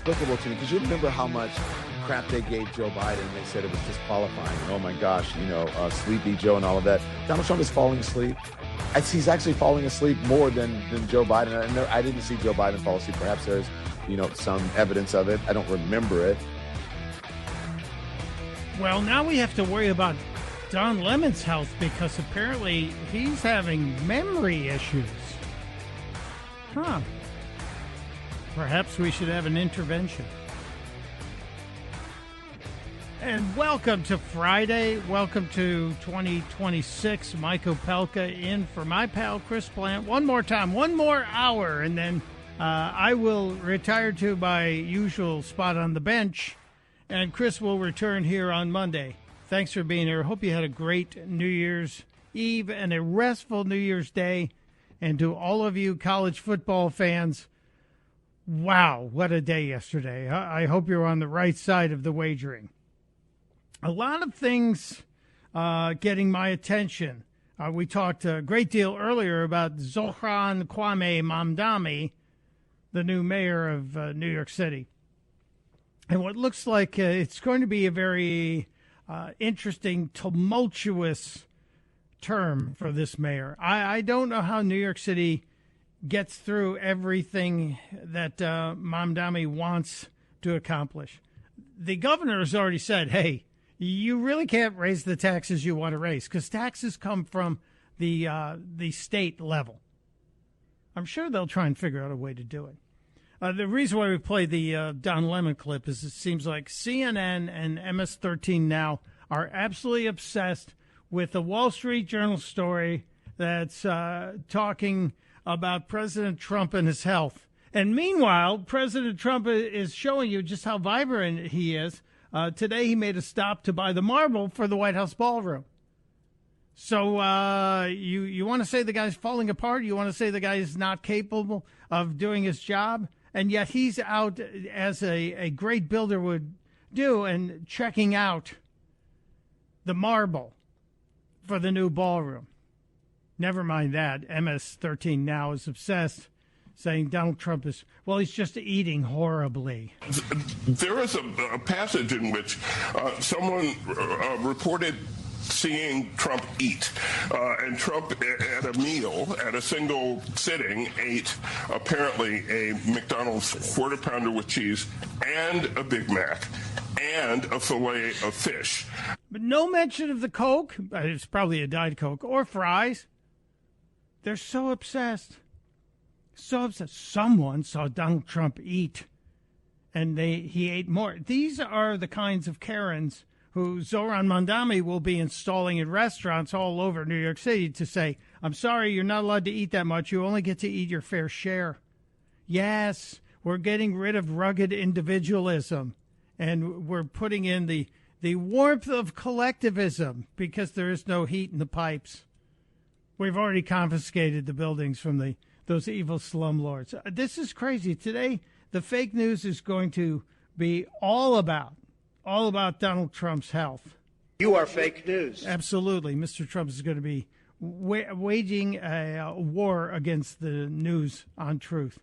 inexplicable to me, because you remember how much crap they gave Joe Biden. They said it was disqualifying. Oh my gosh, Sleepy Joe and all of that. Donald Trump is falling asleep. He's actually falling asleep more than Joe Biden. I didn't see Joe Biden fall asleep. Perhaps there's, some evidence of it. I don't remember it. Well, now we have to worry about Don Lemon's health, because apparently he's having memory issues. Huh. Perhaps we should have an intervention. And welcome to Friday. Welcome to 2026. Mike Opelka in for my pal Chris Plant. One more time, one more hour, and then I will retire to my usual spot on the bench, and Chris will return here on Monday. Thanks for being here. Hope you had a great New Year's Eve and a restful New Year's Day. And to all of you college football fans, wow, what a day yesterday. I hope you're on the right side of the wagering. A lot of things getting my attention. We talked a great deal earlier about Zohran Kwame Mamdani, the new mayor of New York City. And what looks like it's going to be a very interesting, tumultuous term for this mayor. I don't know how New York City gets through everything that Mamdani wants to accomplish. The governor has already said, hey, you really can't raise the taxes you want to raise, because taxes come from the state level. I'm sure they'll try and figure out a way to do it. The reason why we played the Don Lemon clip is it seems like CNN and MS-13 now are absolutely obsessed with the Wall Street Journal story that's talking about President Trump and his health. And meanwhile, President Trump is showing you just how vibrant he is. Today he made a stop to buy the marble for the White House ballroom. So you want to say the guy's falling apart? You want to say the guy is not capable of doing his job? And yet he's out, as a great builder would do, and checking out the marble for the new ballroom. Never mind that. MS-13 now is obsessed, saying Donald Trump is, well, he's just eating horribly. There is a passage in which someone reported seeing Trump eat. And Trump, at a meal, at a single sitting, ate apparently a McDonald's Quarter Pounder with cheese and a Big Mac and a fillet of fish. But no mention of the Coke. It's probably a Diet Coke, or fries. They're so obsessed. So obsessed. Someone saw Donald Trump eat, and he ate more. These are the kinds of Karens who Zohran Mamdani will be installing in restaurants all over New York City to say, I'm sorry, you're not allowed to eat that much. You only get to eat your fair share. Yes, we're getting rid of rugged individualism, and we're putting in the warmth of collectivism, because there is no heat in the pipes. We've already confiscated the buildings from those evil slumlords. This is crazy. Today, the fake news is going to be all about Donald Trump's health. You are fake news. Absolutely. Mr. Trump is going to be waging a war against the news on truth.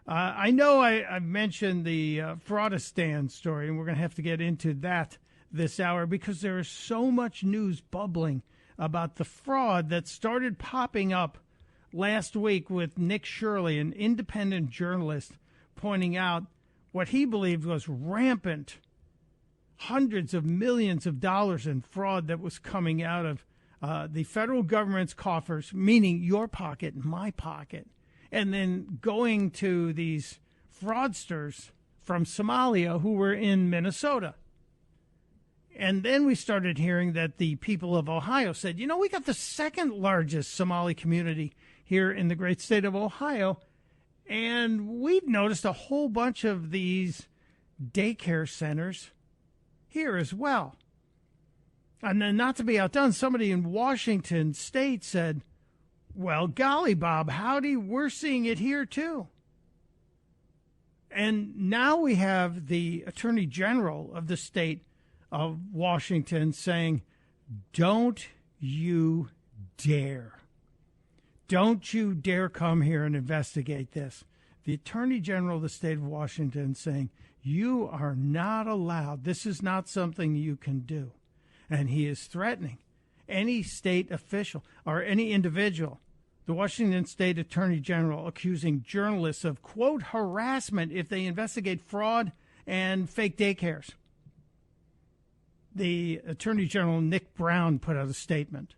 I know I mentioned the Fraudistan story, and we're going to have to get into that this hour, because there is so much news bubbling about the fraud that started popping up last week with Nick Shirley, an independent journalist, pointing out what he believed was rampant hundreds of millions of dollars in fraud that was coming out of the federal government's coffers, meaning your pocket and my pocket, and then going to these fraudsters from Somalia who were in Minnesota. And then we started hearing that the people of Ohio said, we got the second largest Somali community here in the great state of Ohio, and we've noticed a whole bunch of these daycare centers here as well. And then, not to be outdone, somebody in Washington State said, well, golly, Bob, howdy, we're seeing it here too. And now we have the Attorney General of the state of Washington saying, don't you dare. Don't you dare come here and investigate this. The Attorney General of the state of Washington saying, You are not allowed. This is not something you can do. And he is threatening any state official or any individual. The Washington State Attorney General accusing journalists of, quote, harassment if they investigate fraud and fake daycares. The Attorney General, Nick Brown, put out a statement.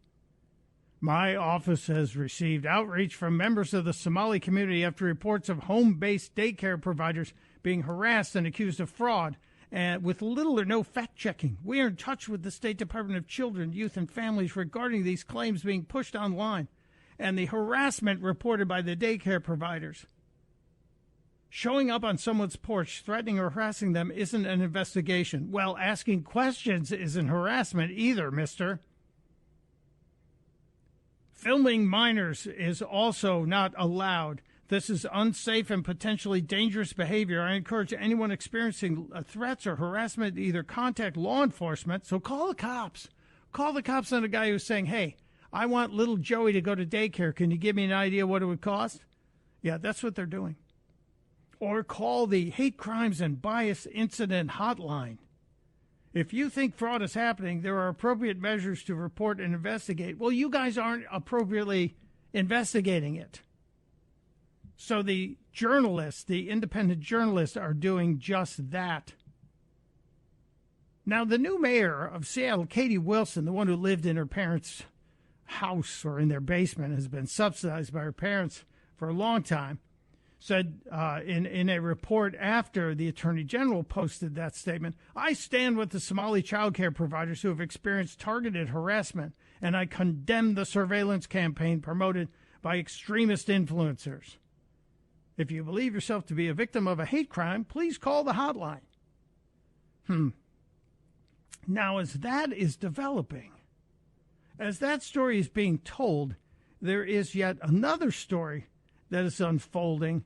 My office has received outreach from members of the Somali community after reports of home-based daycare providers being harassed and accused of fraud, and with little or no fact-checking. We are in touch with the State Department of Children, Youth, and Families regarding these claims being pushed online and the harassment reported by the daycare providers. Showing up on someone's porch, threatening or harassing them isn't an investigation. Well, asking questions isn't harassment either, mister. Filming minors is also not allowed. This is unsafe and potentially dangerous behavior. I encourage anyone experiencing threats or harassment to either contact law enforcement. So call the cops. Call the cops on a guy who's saying, hey, I want little Joey to go to daycare. Can you give me an idea what it would cost? Yeah, that's what they're doing. Or call the Hate Crimes and Bias Incident Hotline. If you think fraud is happening, there are appropriate measures to report and investigate. Well, you guys aren't appropriately investigating it. So the journalists, the independent journalists, are doing just that. Now, the new mayor of Seattle, Katie Wilson, the one who lived in her parents' house or in their basement, has been subsidized by her parents for a long time, said in a report after the Attorney General posted that statement, I stand with the Somali child care providers who have experienced targeted harassment, and I condemn the surveillance campaign promoted by extremist influencers. If you believe yourself to be a victim of a hate crime, please call the hotline. Now, as that is developing, as that story is being told, there is yet another story that is unfolding.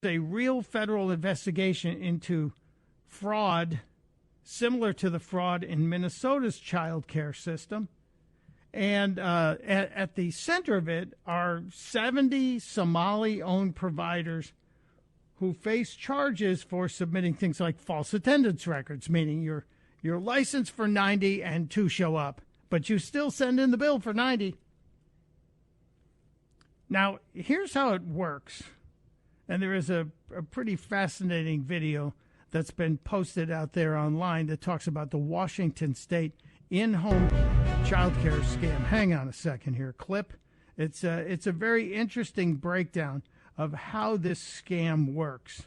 A real federal investigation into fraud similar to the fraud in Minnesota's child care system. And at the center of it are 70 Somali-owned providers who face charges for submitting things like false attendance records, meaning you're licensed for 90 and 2 show up, but you still send in the bill for 90. Now, here's how it works. And there is a pretty fascinating video that's been posted out there online that talks about the Washington State in-home child care scam. Hang on a second here, clip. It's a very interesting breakdown of how this scam works.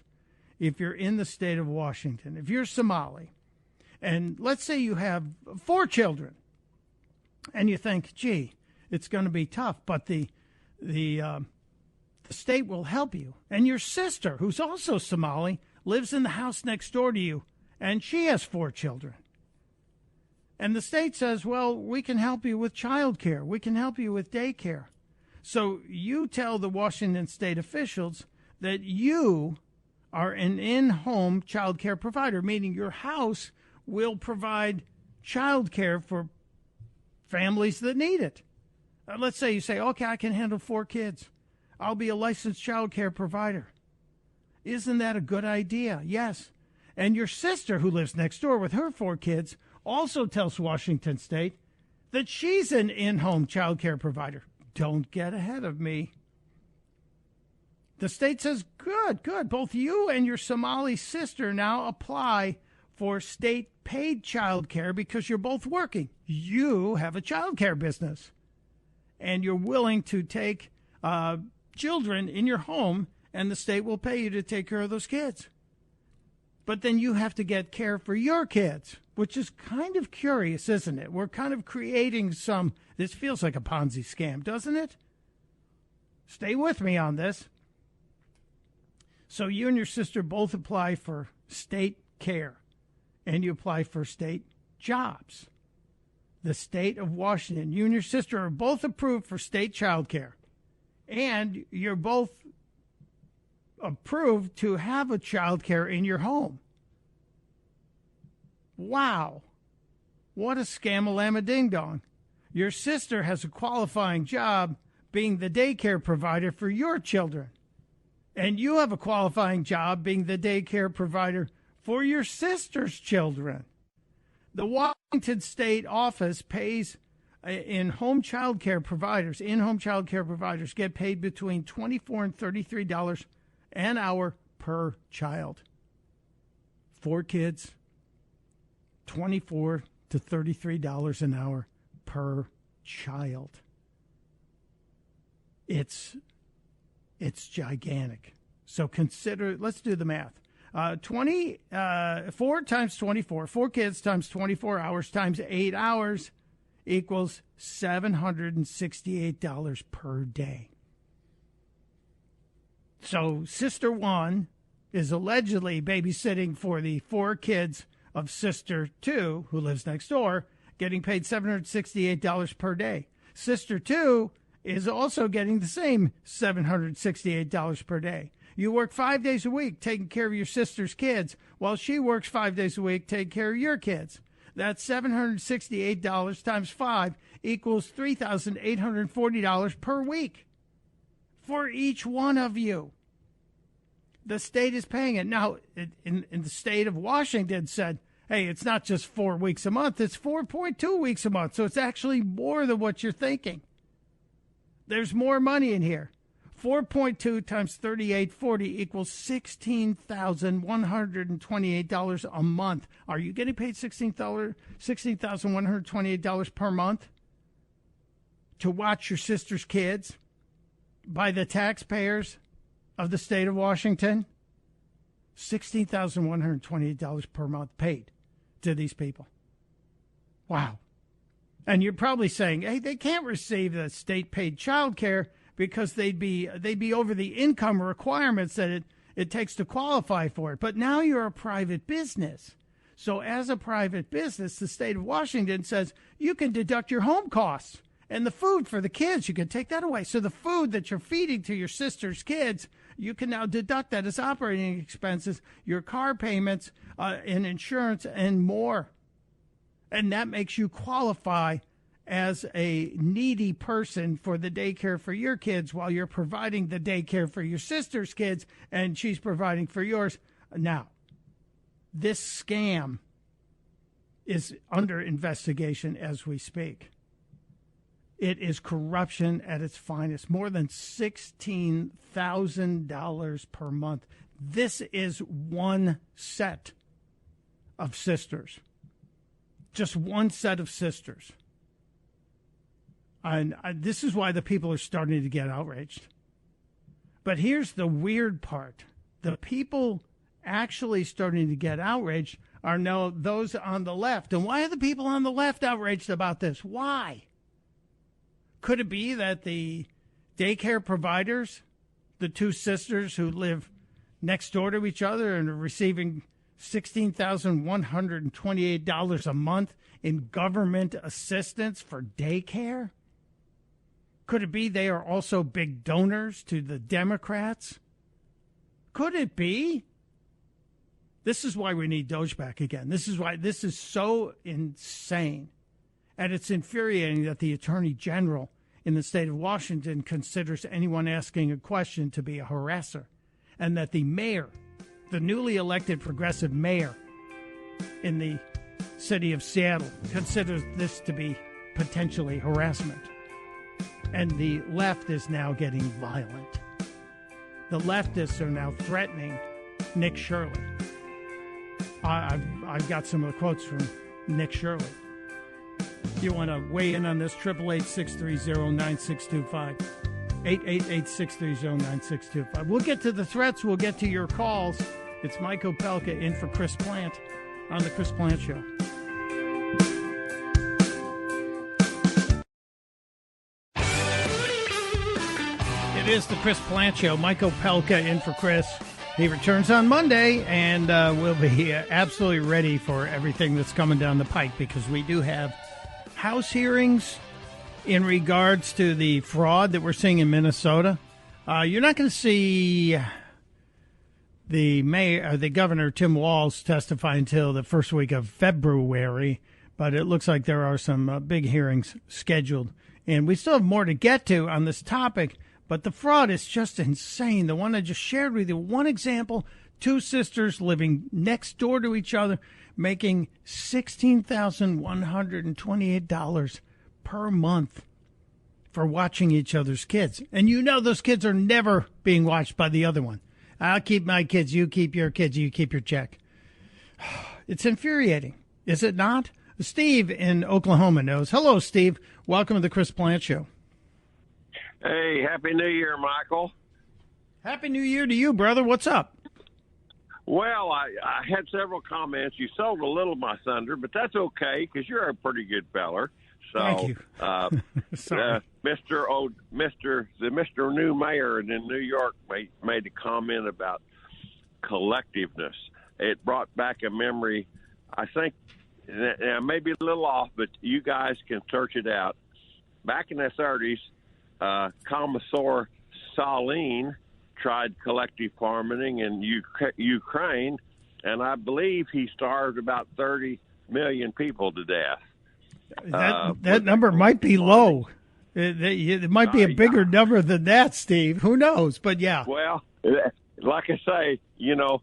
If you're in the state of Washington, if you're Somali, and let's say you have 4 children, and you think, gee, it's going to be tough, but the state will help you. And your sister, who's also Somali, lives in the house next door to you, and she has 4 children. And the state says, well, we can help you with child care. We can help you with daycare. So you tell the Washington state officials that you are an in-home child care provider, meaning your house will provide child care for families that need it. Let's say you say, okay, I can handle 4 kids. I'll be a licensed child care provider. Isn't that a good idea? Yes. And your sister, who lives next door with her 4 kids, also tells Washington State that she's an in-home child care provider. Don't get ahead of me. The state says, good. Both you and your Somali sister now apply for state-paid child care because you're both working. You have a child care business, and you're willing to take children in your home, and the state will pay you to take care of those kids. But then you have to get care for your kids, which is kind of curious, isn't it? We're kind of creating this feels like a Ponzi scam, doesn't it? Stay with me on this. So you and your sister both apply for state care, and you apply for state jobs. The state of Washington, you and your sister are both approved for state child care, and you're both approved to have a child care in your home. Wow. What a scam-a-llama-ding-dong. Your sister has a qualifying job, being the daycare provider for your children. And you have a qualifying job being the daycare provider for your sister's children. The Washington State office pays in-home child care providers get paid between $24 and $33 an hour per child. 4 kids, $24 to $33 an hour per child. It's gigantic. So consider, let's do the math. 4 times 24, 4 kids times 24 hours times 8 hours equals $768 per day. So Sister 1 is allegedly babysitting for the 4 kids of Sister 2, who lives next door, getting paid $768 per day. Sister 2 is also getting the same $768 per day. You work 5 days a week taking care of your sister's kids, while she works 5 days a week taking care of your kids. That's $768 times 5 equals $3,840 per week for each one of you. The state is paying it. Now, in the state of Washington said, hey, it's not just 4 weeks a month, it's 4.2 weeks a month. So it's actually more than what you're thinking. There's more money in here. 4.2 times 3840 equals $16,128 a month. Are you getting paid $16,128 per month to watch your sister's kids by the taxpayers of the state of Washington? $16,128 per month paid to these people. Wow. And you're probably saying, hey, they can't receive the state-paid child care because they'd be over the income requirements that it takes to qualify for it. But now you're a private business. So as a private business, the state of Washington says you can deduct your home costs and the food for the kids. You can take that away. So the food that you're feeding to your sister's kids, you can now deduct that as operating expenses, your car payments, and insurance, and more. And that makes you qualify as a needy person for the daycare for your kids while you're providing the daycare for your sister's kids and she's providing for yours. Now, this scam is under investigation as we speak. It is corruption at its finest. More than $16,000 per month. This is one set of sisters. Just one set of sisters. And this is why the people are starting to get outraged. But here's the weird part. The people actually starting to get outraged are now those on the left. And why are the people on the left outraged about this? Why? Could it be that the daycare providers, the 2 sisters who live next door to each other and are receiving $16,128 a month in government assistance for daycare? Could it be they are also big donors to the Democrats? Could it be? This is why we need Doge back again. This is why this is so insane. And it's infuriating that the Attorney General in the state of Washington considers anyone asking a question to be a harasser. And that the mayor, the newly elected progressive mayor in the city of Seattle, considers this to be potentially harassment. And the left is now getting violent. The leftists are now threatening Nick Shirley. I've got some of the quotes from Nick Shirley. You want to weigh in on this? 888-630-9625. 888-630-9625. We'll get to the threats. We'll get to your calls. It's Mike Opelka in for Chris Plant on The Chris Plant Show. It is The Chris Plant Show. Mike Opelka in for Chris. He returns on Monday, and we'll be absolutely ready for everything that's coming down the pike because we do have House hearings in regards to the fraud that we're seeing in Minnesota. You're not going to see the governor, Tim Walz, testify until the first week of February, but it looks like there are some big hearings scheduled And we still have more to get to on this topic, but the fraud is just insane. The one I just shared with you, one example, two sisters living next door to each other, making $16,128 per month for watching each other's kids. And you know those kids are never being watched by the other one. I'll keep my kids, you keep your kids, you keep your check. It's infuriating, is it not? Steve in Oklahoma knows. Hello, Steve. Welcome to the Chris Plant Show. Hey, Happy New Year, Michael. Happy New Year to you, brother. What's up? Well, I had several comments. You sold a little of my thunder, but that's okay because you're a pretty good feller. So, thank you. Mr. New Mayor in New York made a comment about collectiveness. It brought back a memory. I think, maybe a little off, but you guys can search it out. Back in the 30s, Commissar Stalin tried collective farming in Ukraine, and I believe he starved about 30 million people to death. That number might be low. It might be a bigger number than that, Steve. Who knows? But yeah. Well, like I say, the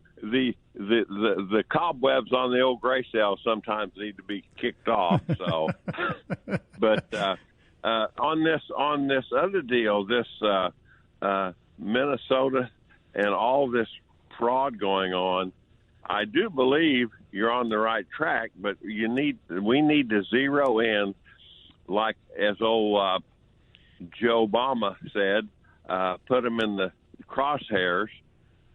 cobwebs on the old gray cell sometimes need to be kicked off. So, but on this other deal, this Minnesota and all this fraud going on, I do believe you're on the right track. But we need to zero in, like as old Joe Obama said, put them in the crosshairs.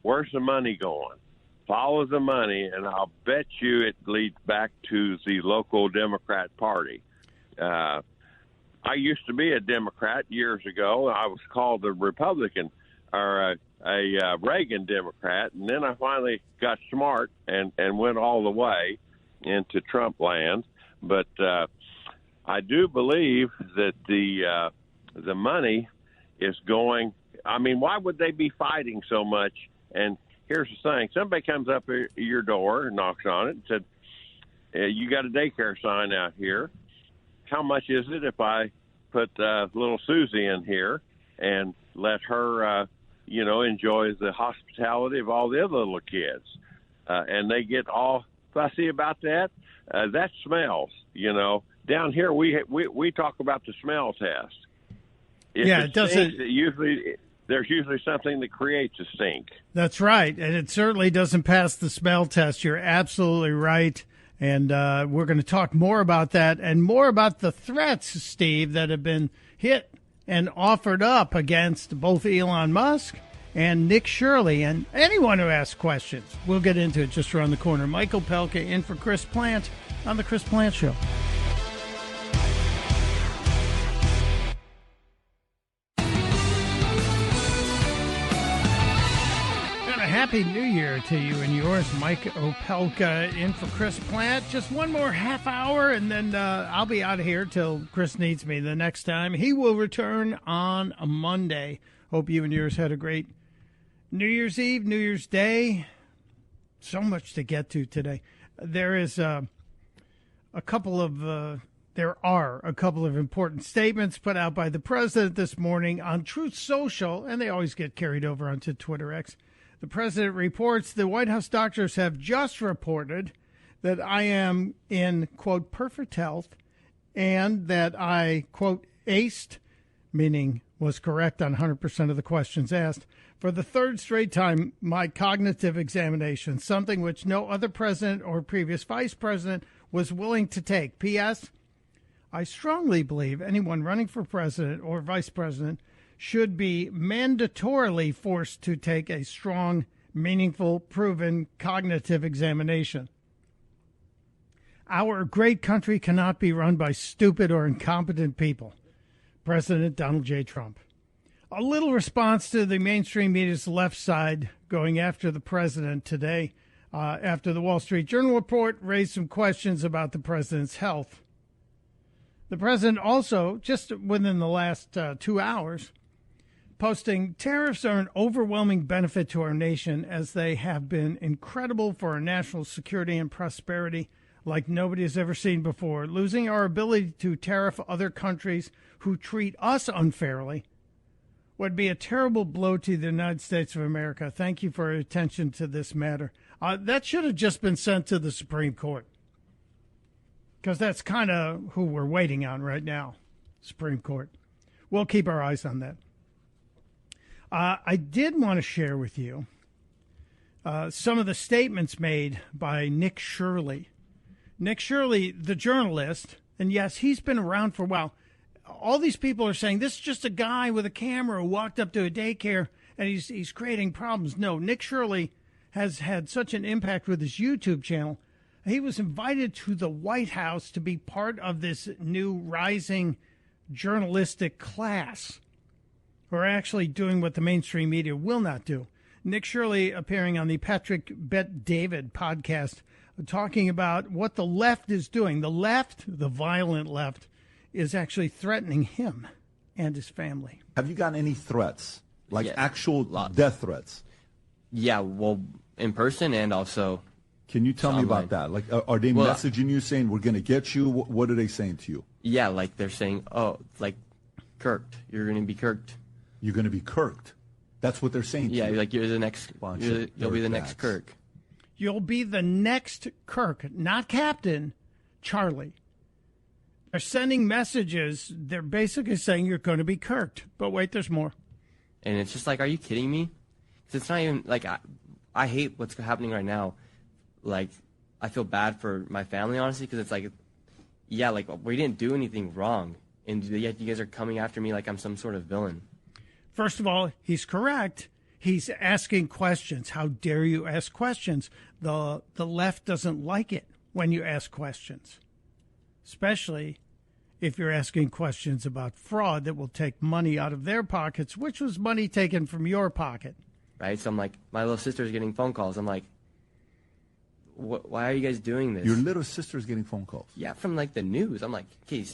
Where's the money going? Follow the money, and I'll bet you it leads back to the local Democrat Party. I used to be a Democrat years ago. I was called a Republican or a Reagan Democrat, and then I finally got smart and went all the way into Trump land. But I do believe that the money is going. I mean, why would they be fighting so much? And here's the thing. Somebody comes up at your door and knocks on it and said, you got a daycare sign out here. How much is it if I put little Susie in here and let her, enjoy the hospitality of all the other little kids? And they get all fussy about that. That smells, Down here, we talk about the smell test. It doesn't. There's usually something that creates a stink. That's right. And it certainly doesn't pass the smell test. You're absolutely right. And we're going to talk more about that and more about the threats, Steve, that have been hit and offered up against both Elon Musk and Nick Shirley and anyone who asks questions. We'll get into it just around the corner. Michael Opelka in for Chris Plant on the Chris Plant Show. Happy New Year to you and yours. Mike Opelka in for Chris Plant. Just one more half hour, and then I'll be out of here till Chris needs me the next time. He will return on a Monday. Hope you and yours had a great New Year's Eve, New Year's Day. So much to get to today. There are a couple of important statements put out by the president this morning on Truth Social, and they always get carried over onto Twitter X. The president reports the White House doctors have just reported that I am in, quote, perfect health, and that I, quote, aced, meaning was correct on 100% of the questions asked, for the third straight time my cognitive examination, something which no other president or previous vice president was willing to take. P.S. I strongly believe anyone running for president or vice president should be mandatorily forced to take a strong, meaningful, proven cognitive examination. Our great country cannot be run by stupid or incompetent people. President Donald J. Trump. A little response to the mainstream media's left side going after the president today after the Wall Street Journal report raised some questions about the president's health. The president also, just within the last 2 hours, posting, tariffs are an overwhelming benefit to our nation as they have been incredible for our national security and prosperity. like nobody has ever seen before. Losing our ability to tariff other countries who treat us unfairly would be a terrible blow to the United States of America. Thank you for your attention to this matter. That should have just been sent to the Supreme Court, because that's kind of who we're waiting on right now, Supreme Court. We'll keep our eyes on that. I did want to share with you some of the statements made by Nick Shirley. Nick Shirley, the journalist, and yes, he's been around for a while. All these people are saying this is just a guy with a camera who walked up to a daycare and he's creating problems. No, Nick Shirley has had such an impact with his YouTube channel. He was invited to the White House to be part of this new rising journalistic class who are actually doing what the mainstream media will not do. Nick Shirley appearing on the Patrick Bet-David podcast, talking about what the left is doing. The left, the violent left, is actually threatening him and his family. Have you gotten any threats, like Yeah, actual lots. death threats? Yeah, well, in person and also. Can you tell me online. about that? Like, are they Well, messaging you saying, we're going to get you? What are they saying to you? Yeah, like they're saying, oh, like, kirked. You're going to be kirked. You're going to be kirked. That's what they're saying to Yeah, you. like you're the next. You'll be the next dirtbags. Kirk. You'll be the next Kirk, not Captain Charlie. They're sending messages. They're basically saying you're going to be kirked. But wait, there's more. And it's just like, are you kidding me? 'Cause it's not even like I hate what's happening right now. Like, I feel bad for my family, honestly, because it's like, yeah, like we didn't do anything wrong, and yet you guys are coming after me like I'm some sort of villain. First of all, he's correct. He's asking questions. How dare you ask questions? The left doesn't like it when you ask questions, especially if you're asking questions about fraud that will take money out of their pockets, which was money taken from your pocket. Right? So I'm like, my little sister's getting phone calls. I'm like, why are you guys doing this? Your little sister's getting phone calls. Yeah, from like the news. I'm like, okay,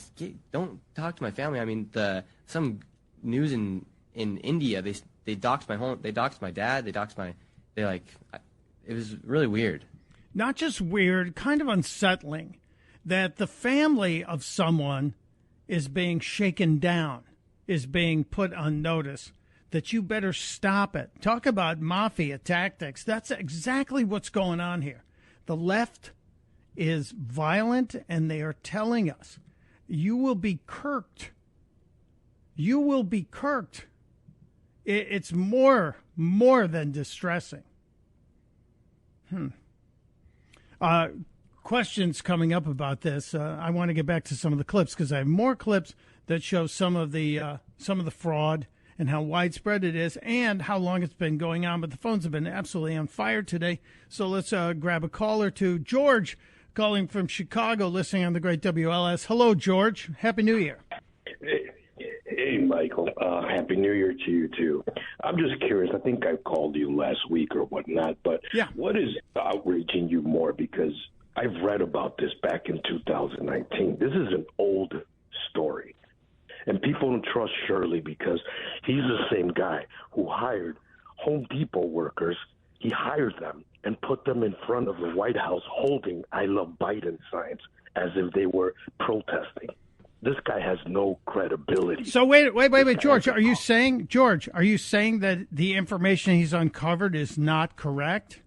don't talk to my family. I mean, some news in India, they doxed my home, they doxed my dad, it was really weird. Not just weird, kind of unsettling that the family of someone is being shaken down, is being put on notice, that you better stop it. Talk about mafia tactics. That's exactly what's going on here. The left is violent, and they are telling us, you will be kirked. You will be kirked. It's more than distressing. Questions coming up about this. I want to get back to some of the clips because I have more clips that show some of the fraud and how widespread it is and how long it's been going on. But the phones have been absolutely on fire today. So let's grab a call or two. George calling from Chicago, listening on the great WLS. Hello, George. Happy New Year. Hey, Michael. Happy New Year to you, too. I'm just curious. I think I called you last week or whatnot, but Yeah. What is outraging you more? Because I've read about this back in 2019. This is an old story. And people don't trust Shirley because he's the same guy who hired Home Depot workers. He hired them and put them in front of the White House holding I Love Biden signs as if they were protesting. This guy has no credibility. So wait, George, are you saying that the information he's uncovered is not correct?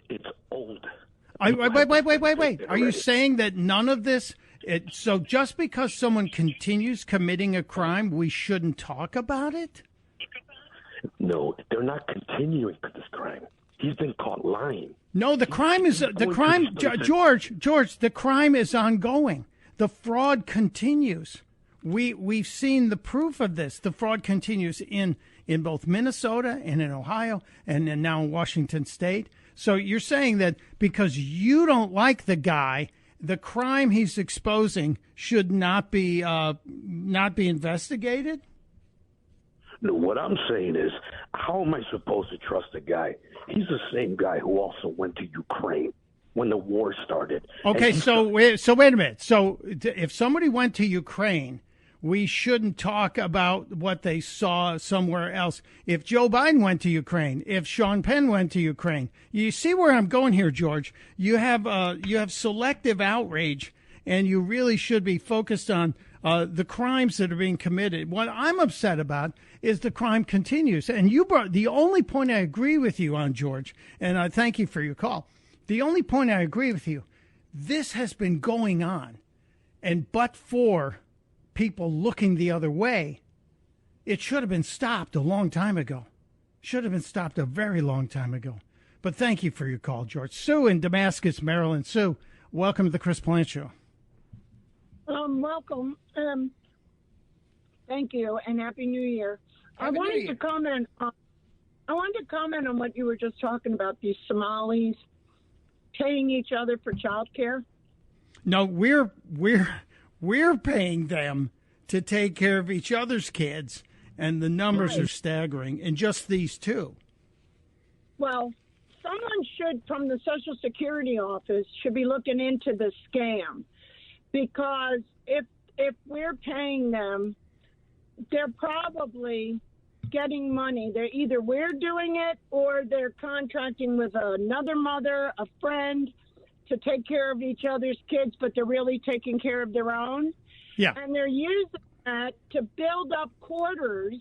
It's old. Wait. Are you saying that none of this? So just because someone continues committing a crime, we shouldn't talk about it? No, they're not continuing this crime. He's been caught lying. No, the crime is George. The crime is ongoing. The fraud continues. We've seen the proof of this. The fraud continues in both Minnesota and in Ohio and now in Washington State. So you're saying that because you don't like the guy, the crime he's exposing should not be investigated? No, what I'm saying is, how am I supposed to trust a guy? He's the same guy who also went to Ukraine when the war started. Okay, so wait a minute. So if somebody went to Ukraine, we shouldn't talk about what they saw somewhere else. If Joe Biden went to Ukraine, if Sean Penn went to Ukraine, you see where I'm going here, George. You have selective outrage, and you really should be focused on the crimes that are being committed. What I'm upset about is the crime continues. And you brought the only point I agree with you on, George, and I thank you for your call. The only point I agree with you, this has been going on, and but for people looking the other way, it should have been stopped a long time ago. Should have been stopped a very long time ago. But thank you for your call, George. Sue in Damascus, Maryland. Sue, welcome to the Chris Plant Show. Welcome. Thank you, and Happy New Year. I wanted to comment on what you were just talking about, these Somalis paying each other for child care. No, we're paying them to take care of each other's kids, and the numbers are staggering, and just these two. Well, someone should, from the Social Security office, should be looking into the scam, because if we're paying them, they're probably getting money. They're either we're doing it or they're contracting with another mother, a friend, to take care of each other's kids, but they're really taking care of their own. Yeah. And they're using that to build up quarters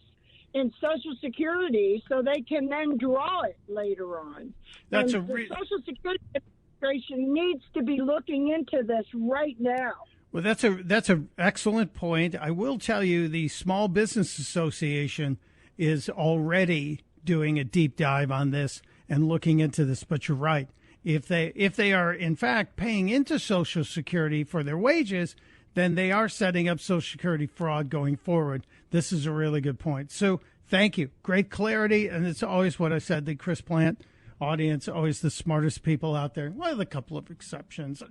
in Social Security so they can then draw it later on. That's and the Social Security Administration needs to be looking into this right now. Well, that's an excellent point. I will tell you, the Small Business Association is already doing a deep dive on this and looking into this. But you're right. If they are in fact paying into Social Security for their wages, then they are setting up Social Security fraud going forward. This is a really good point. So thank you. Great clarity. And it's always what I said, the Chris Plant audience, always the smartest people out there. Well, with a couple of exceptions.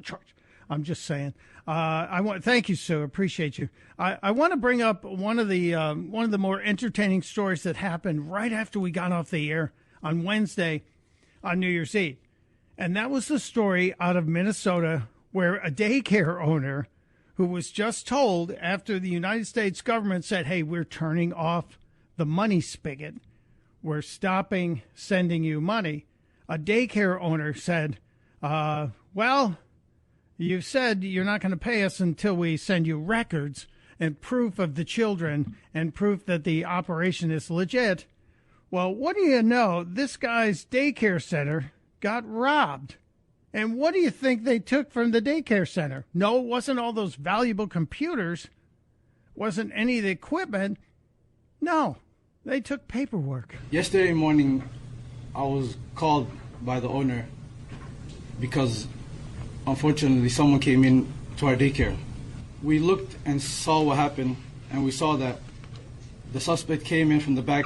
I'm just saying. Thank you, Sue. Appreciate you. I want to bring up one of the more entertaining stories that happened right after we got off the air on Wednesday on New Year's Eve. And that was the story out of Minnesota where a daycare owner who was just told after the United States government said, hey, we're turning off the money spigot. We're stopping sending you money. A daycare owner said, well, you said you're not going to pay us until we send you records and proof of the children and proof that the operation is legit. Well, what do you know? This guy's daycare center got robbed. And what do you think they took from the daycare center? No, it wasn't all those valuable computers. Wasn't any of the equipment. No, they took paperwork. Yesterday morning, I was called by the owner because unfortunately someone came in to our daycare. We looked and saw what happened, and we saw that the suspect came in from the back,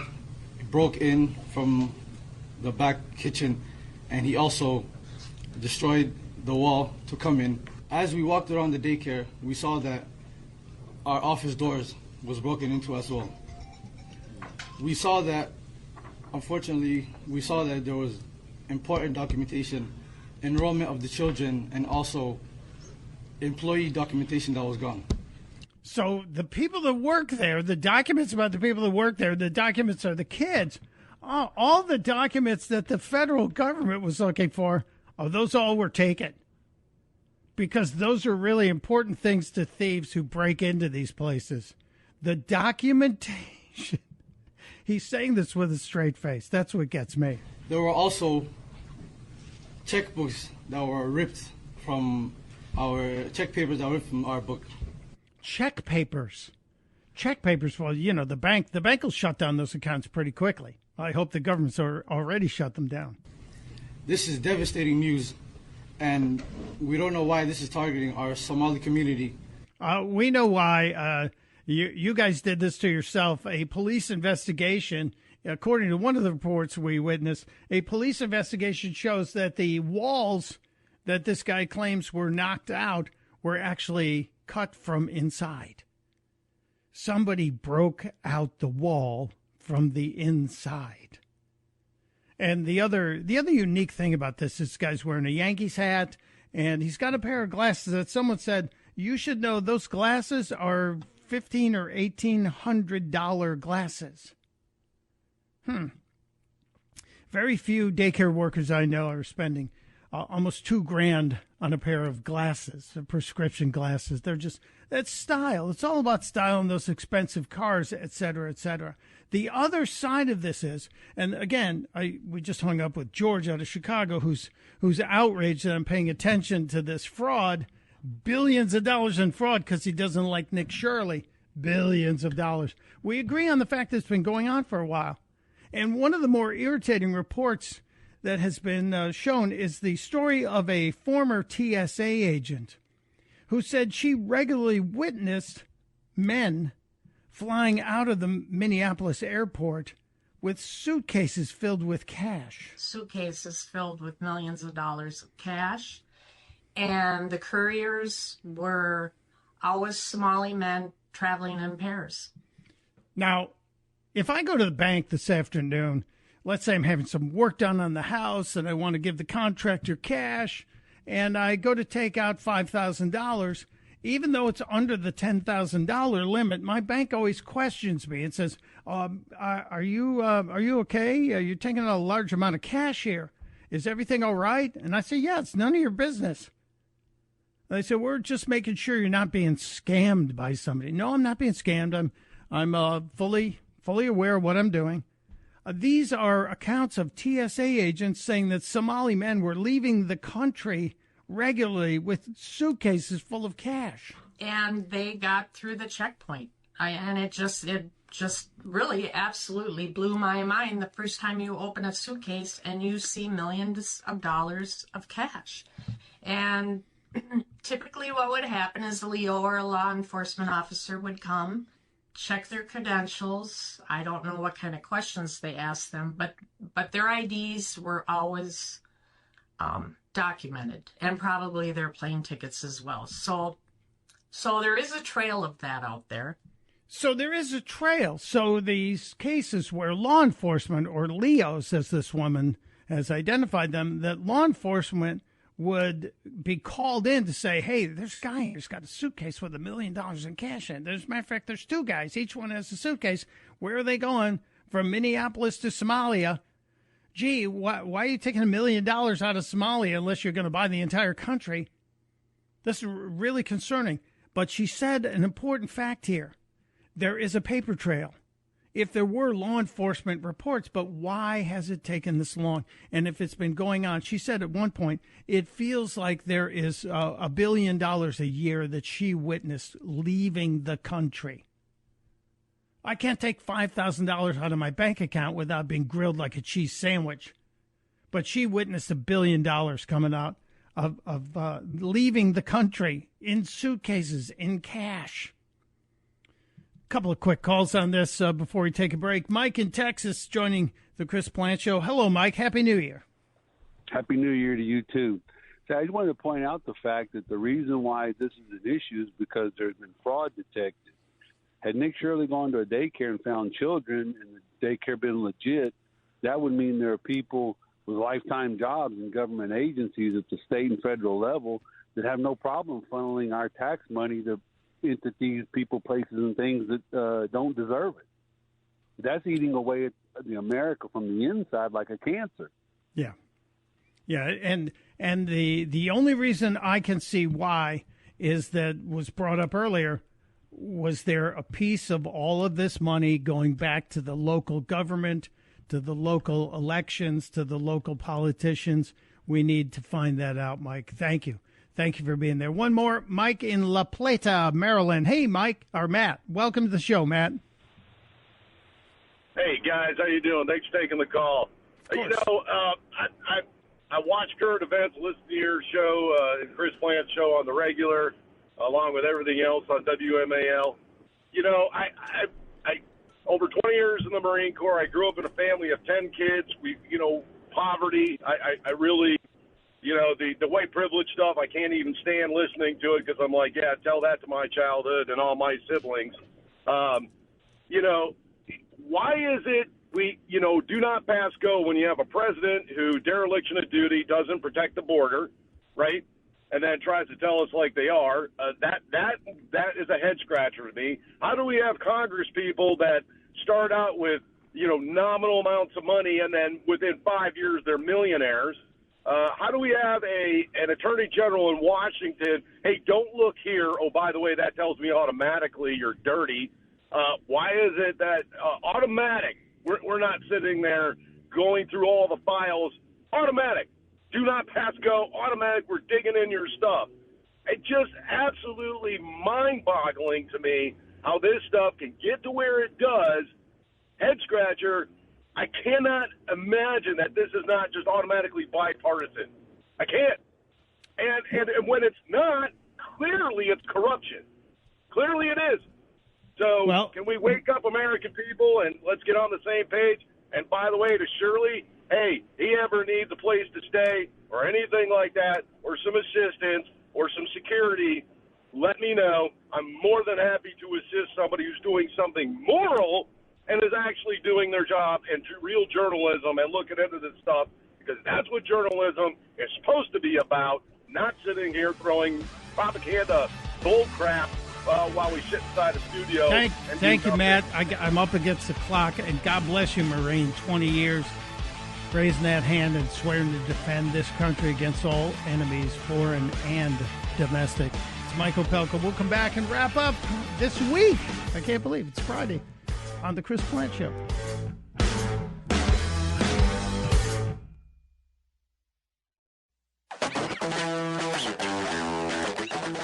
broke in from the back kitchen, and he also destroyed the wall to come in. As we walked around the daycare, we saw that our office doors was broken into as well. We saw that, unfortunately, there was important documentation, enrollment of the children, and also employee documentation that was gone. So the people that work there, the documents about the people that work there, the documents are the kids. All the documents that the federal government was looking for, those all were taken. Because those are really important things to thieves who break into these places. The documentation. He's saying this with a straight face. That's what gets me. There were also checkbooks that were ripped from our check papers that were ripped from our book. Check papers. Well, you know, the bank will shut down those accounts pretty quickly. I hope the government's already shut them down. This is devastating news, and we don't know why this is targeting our Somali community. We know why. You guys did this to yourself. A police investigation, according to one of the reports we witnessed, a police investigation shows that the walls that this guy claims were knocked out were actually cut from inside. Somebody broke out the wall from the inside. And the other unique thing about this guy's wearing a Yankees hat, and he's got a pair of glasses that someone said, you should know those glasses are $1,500 or $1,800 glasses. Very few daycare workers I know are spending almost $2,000 on a pair of glasses, prescription glasses. That's style. It's all about style and those expensive cars, et cetera, et cetera. The other side of this is, and again, we just hung up with George out of Chicago, who's outraged that I'm paying attention to this fraud, billions of dollars in fraud because he doesn't like Nick Shirley, billions of dollars. We agree on the fact that it's been going on for a while. And one of the more irritating reports that has been shown is the story of a former TSA agent who said she regularly witnessed men flying out of the Minneapolis airport with suitcases filled with cash. Suitcases filled with millions of dollars of cash. And the couriers were always Somali men traveling in pairs. Now, if I go to the bank this afternoon, let's say I'm having some work done on the house and I want to give the contractor cash, and I go to take out $5,000, even though it's under the $10,000 limit, my bank always questions me and says, are you okay? You're taking out a large amount of cash here. Is everything all right? And I say, yeah, it's none of your business. They say, we're just making sure you're not being scammed by somebody. No, I'm not being scammed. I'm fully aware of what I'm doing. These are accounts of TSA agents saying that Somali men were leaving the country regularly with suitcases full of cash. And they got through the checkpoint. And it just really absolutely blew my mind the first time you open a suitcase and you see millions of dollars of cash. And typically what would happen is a Leo or a law enforcement officer would come, check their credentials. I don't know what kind of questions they asked them, but their IDs were always documented, and probably their plane tickets as well. So there is a trail of that out there. So there is a trail. So these cases where law enforcement, or Leos, as this woman has identified them, that law enforcement would be called in to say, hey, there's a guy here's got a suitcase with $1 million in cash in. As a matter of fact, there's two guys. Each one has a suitcase. Where are they going? From Minneapolis to Somalia. Gee, why are you taking $1 million out of Somalia unless you're going to buy the entire country? This is really concerning. But she said an important fact here. There is a paper trail. If there were law enforcement reports, but why has it taken this long? And if it's been going on, she said at one point, it feels like there is $1 billion a year that she witnessed leaving the country. I can't take $5,000 out of my bank account without being grilled like a cheese sandwich. But she witnessed $1 billion coming out of leaving the country in suitcases, in cash. Couple of quick calls on this before we take a break. Mike in Texas joining the Chris Plant Show. Hello, Mike. Happy New Year. Happy New Year to you, too. So I just wanted to point out the fact that the reason why this is an issue is because there's been fraud detected. Had Nick Shirley gone to a daycare and found children and the daycare been legit, that would mean there are people with lifetime jobs in government agencies at the state and federal level that have no problem funneling our tax money to entities, people, places, and things that don't deserve it. That's eating away at America from the inside like a cancer. Yeah. Yeah, and the only reason I can see why is that was brought up earlier. Was there a piece of all of this money going back to the local government, to the local elections, to the local politicians? We need to find that out, Mike. Thank you. Thank you for being there. One more, Mike in La Plata, Maryland. Hey, Mike, or Matt. Welcome to the show, Matt. Hey, guys. How you doing? Thanks for taking the call. I watch current events, listen to your show, Chris Plant's show on the regular, along with everything else on WMAL. I over 20 years in the Marine Corps, I grew up in a family of 10 kids. Poverty. I really... the white privilege stuff, I can't even stand listening to it because I'm like, yeah, tell that to my childhood and all my siblings. Why is it we, do not pass go when you have a president who dereliction of duty doesn't protect the border, right? and then tries to tell us like they are. That is a head scratcher to me. How do we have Congress people that start out with nominal amounts of money, and then within 5 years they're millionaires? How do we have an attorney general in Washington? Hey, don't look here. Oh, by the way, that tells me automatically you're dirty. Why is it that automatic? We're not sitting there going through all the files. Automatic. Do not pass go. Automatic. We're digging in your stuff. It's just absolutely mind-boggling to me how this stuff can get to where it does. Head scratcher. I cannot imagine that this is not just automatically bipartisan. I can't. And when it's not, clearly it's corruption. Clearly it is. So can we wake up American people and let's get on the same page? And by the way, to Shirley, hey, he ever needs a place to stay or anything like that or some assistance or some security, let me know. I'm more than happy to assist somebody who's doing something moral and is actually doing their job and real journalism and looking into this stuff, because that's what journalism is supposed to be about, not sitting here throwing propaganda bull crap while we sit inside the studio. Thank you, Matt. I'm up against the clock, and God bless you, Marine. 20 years raising that hand and swearing to defend this country against all enemies, foreign and domestic. It's Michael Opelka. We'll come back and wrap up this week. I can't believe it's Friday on the Chris Plant Show.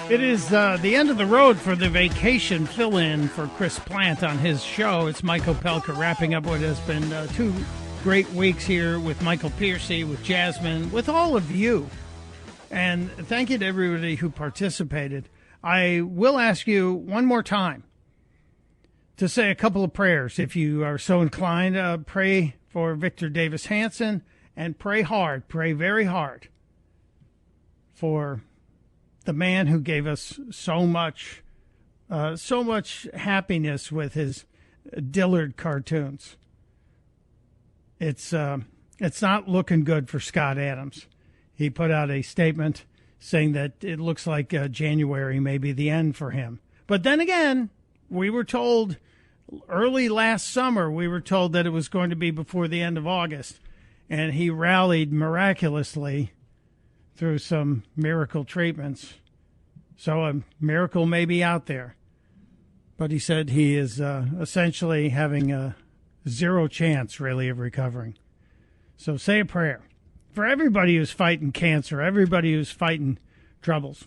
It is the end of the road for the vacation fill-in for Chris Plant on his show. It's Mike Opelka wrapping up what has been 2 great weeks here with Michael Piercy, with Jasmine, with all of you. And thank you to everybody who participated. I will ask you one more time to say a couple of prayers. If you are so inclined, pray for Victor Davis Hanson, and pray hard, pray very hard for the man who gave us so much happiness with his Dillard cartoons. It's not looking good for Scott Adams. He put out a statement saying that it looks like January may be the end for him. But then again, we were told early last summer, we were told that it was going to be before the end of August. And he rallied miraculously through some miracle treatments. So a miracle may be out there. But he said he is essentially having a zero chance, really, of recovering. So say a prayer for everybody who's fighting cancer, everybody who's fighting troubles.